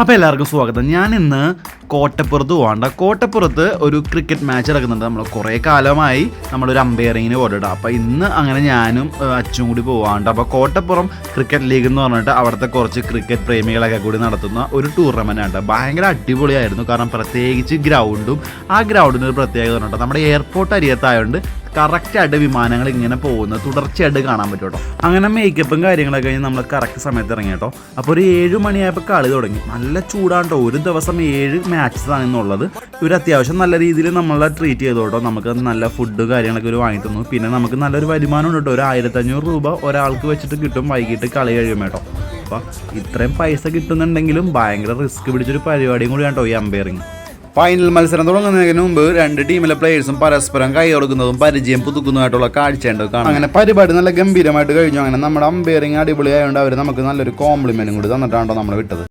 അപ്പോൾ എല്ലാവർക്കും സ്വാഗതം. ഞാൻ ഇന്ന് കോട്ടപ്പുറത്ത് പോകണ്ട. കോട്ടപ്പുറത്ത് ഒരു ക്രിക്കറ്റ് മാച്ച് നടക്കുന്നുണ്ട്. നമ്മൾ കുറേ കാലമായി നമ്മളൊരു അമ്പയറിങ്ങിന് പോയിട്ടാണ്. അപ്പോൾ ഇന്ന് അങ്ങനെ ഞാനും അച്ഛനും കൂടി പോകാണ്ട്. അപ്പോൾ കോട്ടപ്പുറം ക്രിക്കറ്റ് ലീഗ് എന്ന് പറഞ്ഞിട്ട് അവിടുത്തെ കുറച്ച് ക്രിക്കറ്റ് പ്രേമികളൊക്കെ കൂടി നടത്തുന്ന ഒരു ടൂർണമെൻ്റ് ആണ്. ഭയങ്കര അടിപൊളിയായിരുന്നു. കാരണം പ്രത്യേകിച്ച് ഗ്രൗണ്ടും ആ ഗ്രൗണ്ടിന് ഒരു പ്രത്യേകത ഉണ്ട്. നമ്മുടെ എയർപോർട്ട് അരിയത്തായതുകൊണ്ട് കറക്റ്റായിട്ട് വിമാനങ്ങൾ ഇങ്ങനെ പോകുന്നത് തുടർച്ചയായിട്ട് കാണാൻ പറ്റും കേട്ടോ. അങ്ങനെ മേക്കപ്പും കാര്യങ്ങളൊക്കെ കഴിഞ്ഞ് നമ്മൾ കറക്റ്റ് സമയത്ത് ഇറങ്ങി കേട്ടോ. അപ്പോൾ ഒരു 7 മണിയായപ്പോൾ കളി തുടങ്ങി. നല്ല ചൂടാണ് കേട്ടോ. ഒരു ദിവസം 7 മാച്ചസ് ആണെന്നുള്ളത്. ഇവർ അത്യാവശ്യം നല്ല രീതിയിൽ നമ്മളെ ട്രീറ്റ് ചെയ്തു കേട്ടോ. നമുക്ക് നല്ല ഫുഡ് കാര്യങ്ങളൊക്കെ ഒരു വാങ്ങി തന്നു. പിന്നെ നമുക്ക് നല്ലൊരു വരുമാനം ഉണ്ട് കേട്ടോ. ഒരു 1500 രൂപ ഒരാൾക്ക് വെച്ചിട്ട് കിട്ടും വൈകിട്ട് കളി കഴിയുമ്പോൾ കേട്ടോ. അപ്പോൾ ഇത്രയും പൈസ കിട്ടുന്നുണ്ടെങ്കിലും ഭയങ്കര റിസ്ക് പിടിച്ചൊരു പരിപാടിയും കൂടിയാണ് കേട്ടോ ഈ അമ്പയറിങ്. ഫൈനൽ മത്സരം തുടങ്ങുന്നതിന് മുമ്പ് 2 ടീമിലെ പ്ലേയേഴ്സും പരസ്പരം കൈ കൊടുക്കുന്നതും പരിചയം പുതുക്കുന്നതായിട്ടുള്ള കാഴ്ചയുണ്ട് കാണാം. അങ്ങനെ പരിപാടി നല്ല ഗംഭീരമായിട്ട് കഴിഞ്ഞു. അങ്ങനെ നമ്മുടെ അമ്പയറിങ് അടിപൊളിയായതുകൊണ്ട് അവർ നമുക്ക് നല്ലൊരു കോംപ്ലിമെന്റും കൂടി തന്നിട്ടാണോ നമ്മൾ വിട്ടത്.